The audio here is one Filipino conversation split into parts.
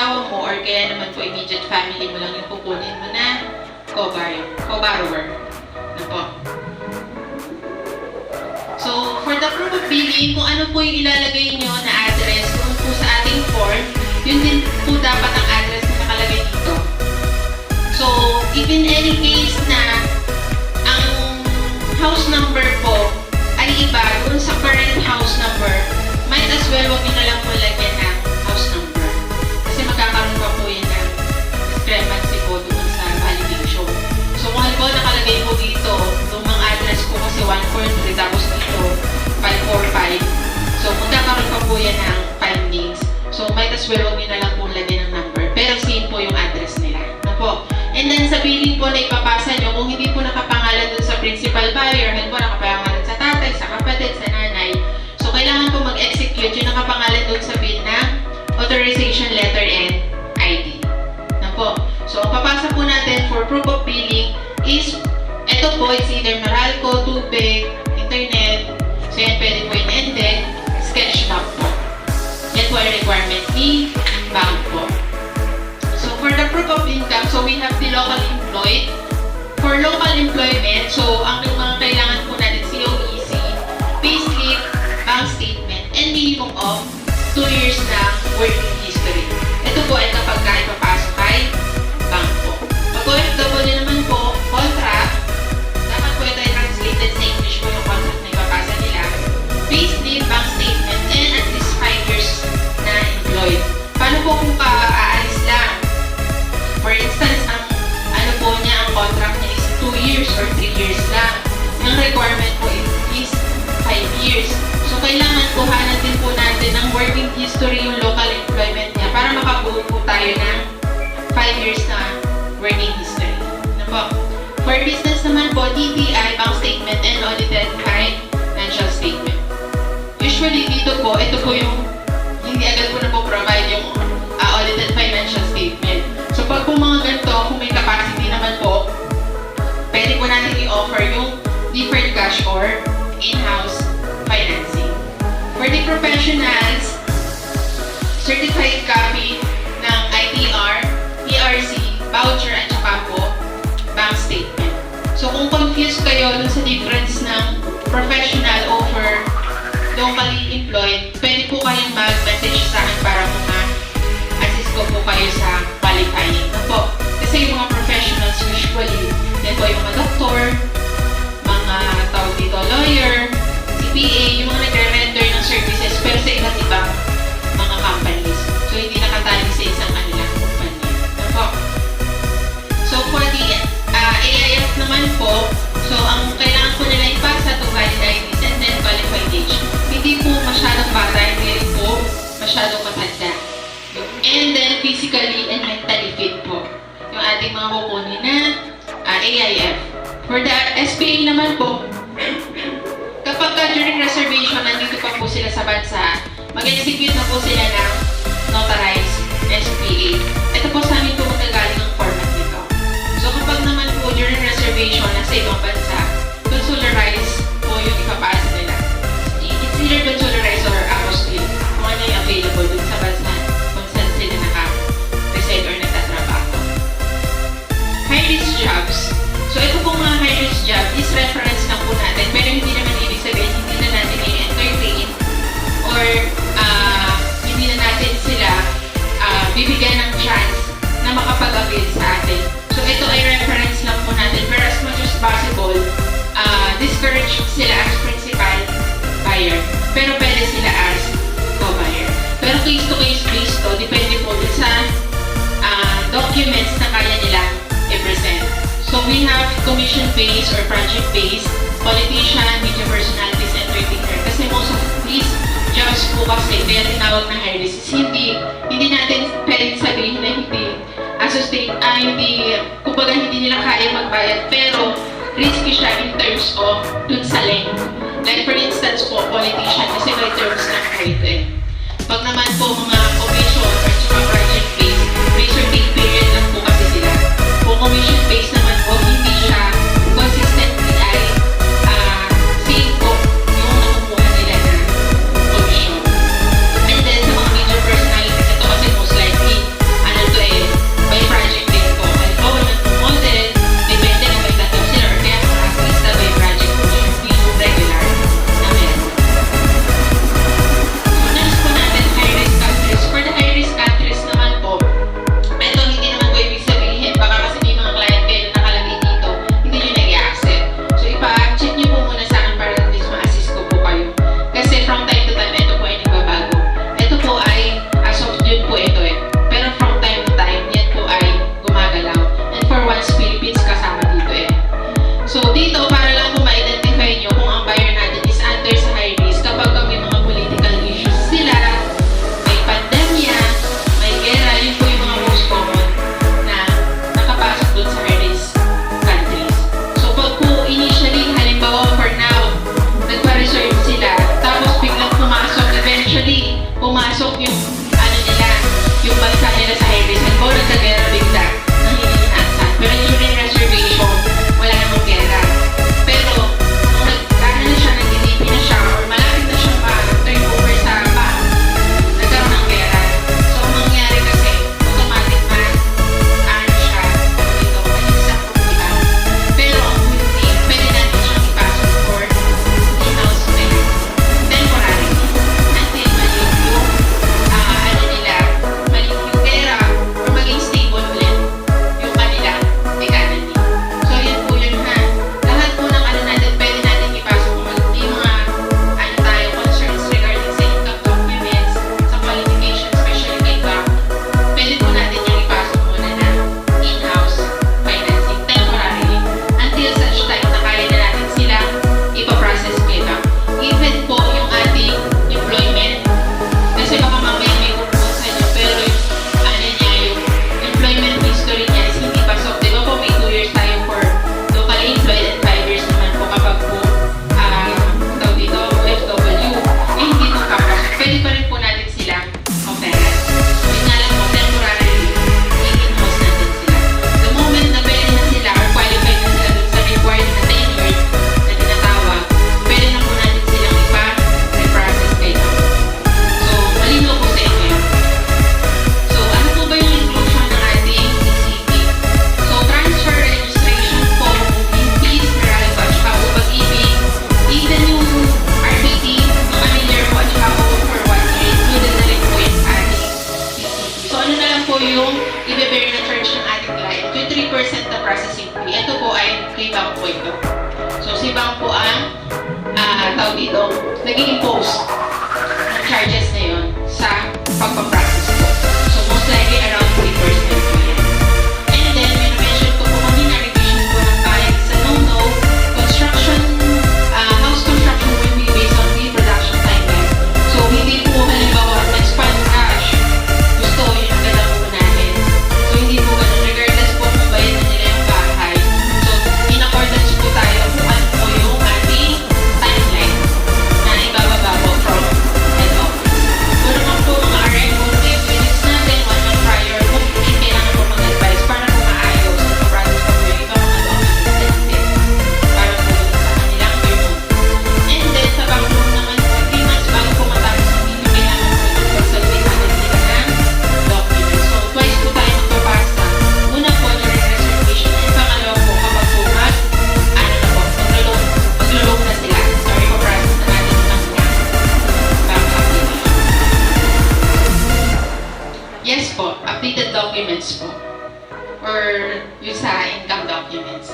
asawa mo or kaya naman po immediate family mo lang yung kukunin mo na co-borrower. Ano po? So, for the proof of billing, kung ano po yung ilalagay nyo na address kung po sa ating form, yun din po dapat ang address na nakalagay dito. So, if in any case na ang house number po ay iba dun sa current house number, might as well huwag nyo na lang po lagyan ng house number. Kasi magkakaroon pa po yan ng discrepancy po dun sa validation. So, kung halimbawa nakalagay po dito, yung mga address po kasi 143 tapos dito 545. So, magkakaroon pa po yan ng findings. So, might as well huwag nyo na lang po lagyan ng number. Pero same po yung address nila. Ano po? And then sa billing po na ipapasa nyo, kung hindi po nakapangalan dun sa principal buyer, halimbawa nakapangalan sa tatay, sa kapatid, sa nanay, so kailangan po mag-execute yung nakapangalan dun sa bill ng authorization letter and ID. Ano po? So, ang papasa po natin for proof of billing is, ito po, it's either Meralco, Tubig, Internet, so yan pwede po yung ended, sketch map po. Yan po ay requirement ni bank po. So, for the proof of income, so we have the local employed. For local employment, so ang mga kailangan po natin COEC, payslip, bank statement, and minimum of 2 years na working history. Ito po ay kapag ipapasok kay bank po. Pag OFW naman po, contract, dapat po ito ay translated sa English po yung contract na ipapasa nila. Payslip, bank statement, and at least 5 years na employed. Paano po kung aalis lang? For instance, ang ano po niya, ang contract niya is 2 years or 3 years lang. Ang requirement po is 5 years. So, kailangan kuhanan din po natin ng working history yung local employment niya para makabuo po tayo ng 5 years na working history. Ano po? For business naman po, DTI, bank statement, and audited financial statement. Usually, dito po, ito po yung hindi agad po na po provide yung audited financial statement. So, pag po mga ganito, kung may capacity naman po, pwede po natin i-offer yung deferred cash or in-house financing. For the professionals, certified copy ng ITR, PRC, voucher, at saka po bank statement. So, kung confused kayo dun sa difference ng professional over locally employed, pwede po kayong mag-message sa akin para po ma-assist ko po kayo sa qualifying na po. Kasi yung mga professionals usually, yan po yung mga doktor, mga tawag dito, lawyer, CPA, yung mga nagre-render ng services pero sa iba't ibang mga companies. So, hindi nakatali sa isang kanilang company. Ano po? So, for the AIF naman po, so, ang kailangan po nila ipasa to valid IDs and then qualified age. Hindi po masyadong bata, hindi po masyadong matanda. And then, physically and mentally fit po yung ating mga kukunin na AIF. For the SPA naman po, kapag during reservation, nandito pa po sila sa bansa, mag-execute na po sila ng notarized SPA. Ito po sa amin po magagaling ang format nito. So kapag naman po during reservation nasa ibang bansa, consularized po yung ipapasa nila. It's either consularized or apostille kung ano yung available dun sa bansa kung saan sila naka-reside or nagtatrabaho. High-risk jobs. So ito pong mga high-risk job is reference lang po natin pero hindi naman ibig sabihin hindi na natin i-entertain or hindi na natin sila bibigyan ng chance na makapag-avail sa atin. So ito ay reference lang po natin pero as much as possible, discourage sila as principal buyer pero pwede sila as co-buyer. Pero case to case based to, depende po din sa documents na kaya nila i-present. So we have commission-based or project-based, politician, media personalities, entertainer. Kasi most of these jobs po kasi kaya tinawag na high risk. Hindi natin pwedeng sabihin na kumbaga hindi nila kaya magbayad, pero risky siya in terms of dun sa length. Like for instance po, politician, kasi may terms ng rate. Pag naman po mga commission or project-based, razor pay period lang po kasi sila. Kung commission-based naman po, hindi siya consistently ay same po yung nakukuha nila na commission. And then sa mga major personalities, ito kasi most likely dito, nag-i-impose ng charges na yun sa pagpapractice po. So most likely around 3% po yan. And then, may na-mention ko po kanina, revision po ng bayad sa no-no, house construction will be based on reproduction timeline. So hindi po halimbawa, expand cash, gusto yung agad ang unahin. So hindi po ganun, regardless po kung bayad na nila yung bahay. So in accordance po tayo kung ano po yung ating timeline na ibababa po from head office. Kung naman po mga RMO units natin, 1 month prior po, kailangan po mag-advise para po maayos sa process po yung ibang mga documents para po sa kanilang payment. And then sa bank loan naman po, 3 months bago po matapos ang video, kailangan po ito mag-submit agad nila ng documents. So twice po tayo magpapasa. Una po during reservation and pangalawa po kapag po mag-loan na sila. Sorry, pa-process na natin yung kanilang bank application. Yes po, updated documents po. Or yung sa income documents.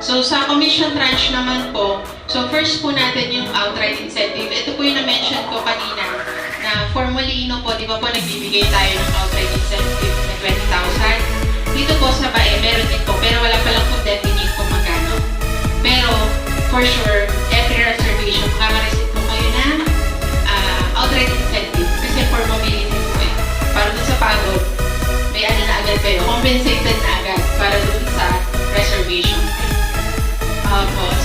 So sa commission tranche naman po, so first po natin yung outright incentive. Ito po yung na-mention ko kanina na formally, po, di ba po nagbibigay tayo ng outright incentive na 20,000. Dito po sa BAE, meron din po, pero wala palang po definite kung magkano. Pero for sure, every reservation, makaka-receive po kayo ng outright incentive kasi for mobility po eh. Para dun sa pagod, may ano na agad kayo, compensated na agad para dun sa reservation.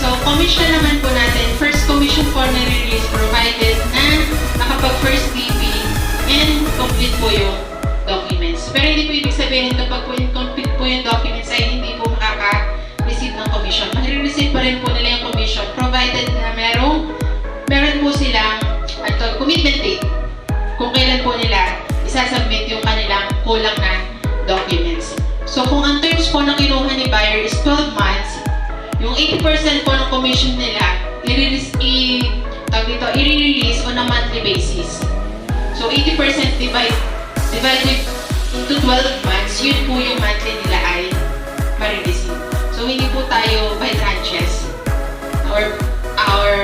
So, commission naman po natin, first commission form na release provided na nakapag-first DP and complete po yung documents. Pero hindi po ibig sabihin kapag po complete po yung documents ay hindi po makaka-receive ng commission. Mag-receive pa rin po nila yung commission provided na meron po silang commitment date kung kailan po nila isasubmit yung kanilang kulang na documents. So, kung ang terms po na kinuha ni buyer is 12 months, yung 80% po ng commission nila, i-release on a monthly basis. So, 80% divided into 12 months, yun po yung monthly nila ay ma-receive. So, hindi po tayo by tranches or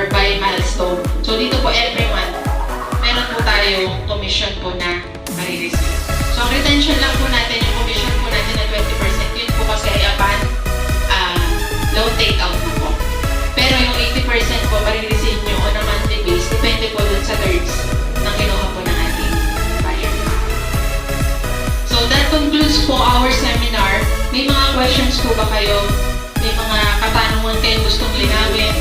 by milestone. So, dito po every month, meron po tayo commission po na ma-receive. So, ang retention lang po natin, yung commission po natin na 20%, yun po kasi ay upon loan take-out na po. Pero yung 80% po, marireceive nyo on a monthly base, depende po dun sa terms na kinuha po ng ating buyer. So that concludes po our seminar. May mga questions po ba kayo? May mga katanungan kayo gustong linawin?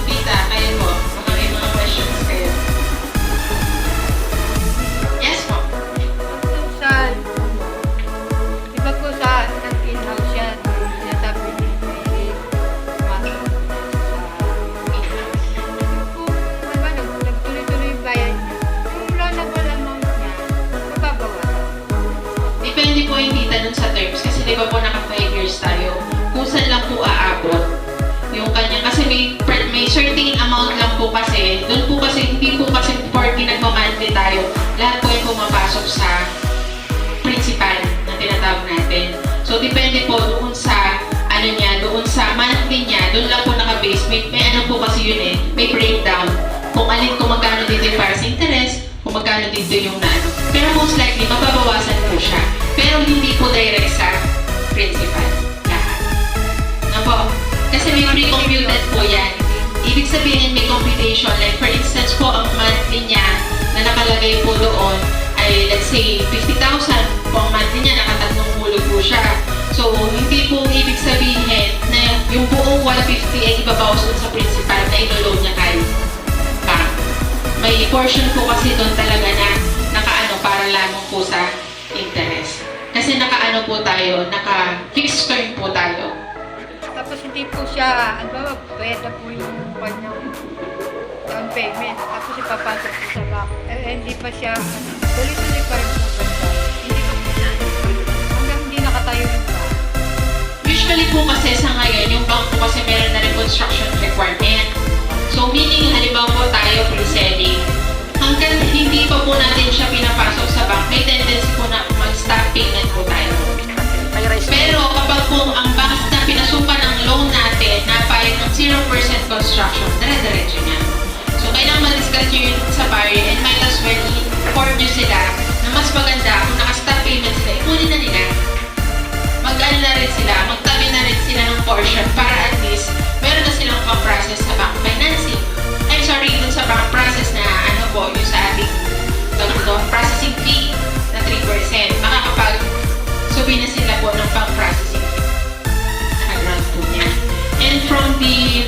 Tita, kayo po. Baka may mga questions kayo. Yes po. Saan? Di ba po sa nag-in-house yan? Sinasabi ni Mami sa nagtuloy-tuloy yung bayan niya. Kung loan na wala amount niya, mababawasan. Depende po yung tita dun sa terms. Kasi di ba po naka 5 years tayo. Kung saan lang po aabot yung kanya. Kasi may certain amount lang po kasi. Dun po kasi, hindi po kasi 40 nagmamonthly tayo. Lahat po yung pumapasok sa principal na tinatawag natin. So, depende po doon sa doon sa monthly niya, doon lang po naka-base. May ano po kasi yun eh, may breakdown. Kung magkano dito yung para sa interest, kung magkano dito yung Pero most likely, mababawasan po siya. Pero hindi po direct sa principal. Lahat. Ano po? Kasi may pre-computed po yan. Ibig sabihin may computation. Like for instance po, ang monthly niya na nakalagay po doon ay let's say 50,000 po ang monthly niya, nakatatlong hulog po siya. So, hindi po ibig sabihin na yung buong 150 ay ibabawas doon sa principal na ino-loan niya kay bank. May portion po kasi doon talaga na nakaano para lamang po sa interest. Kasi nakaano po tayo, naka-fixed term po tayo. Tapos hindi po siya, pwede po yung kanyang down payment. Tapos ipapasok po sa bank. Hindi pa siya, tuloy-tuloy pa rin po banda. Hindi pa po siya, hanggang hindi nakatayo yung bank. Usually po kasi sa ngayon, yung bank po kasi meron na rin construction requirement. So meaning, halimbawa po tayo pre-selling. Hanggang hindi pa po natin siya pinapasok sa bank, may tendency po na mag-stop payment po tayo. Pero kapag po ang bank na pinasukan ng loan natin na payag ng 0% construction, dire-diretso niya. So, kailangan ma-discuss nyo yun sa barrier and might as well inform nyo sila na mas maganda kung naka-stop payment sila, ikunin na nila. Mag-ano na rin sila, magtabi na rin sila ng portion para at least meron na silang pang-process sa bank financing. I'm sorry, dun sa bank process na ano po, yung sa ating processing fee na 3%. Makakapag-subi na sila po ng pang-processing fee. Nakagrant po niya. And from the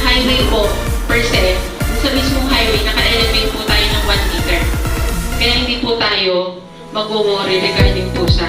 highway po, per se, sa mismong highway, naka-elevate po tayo ng 1 meter. Kaya hindi po tayo mag-worry regarding po sa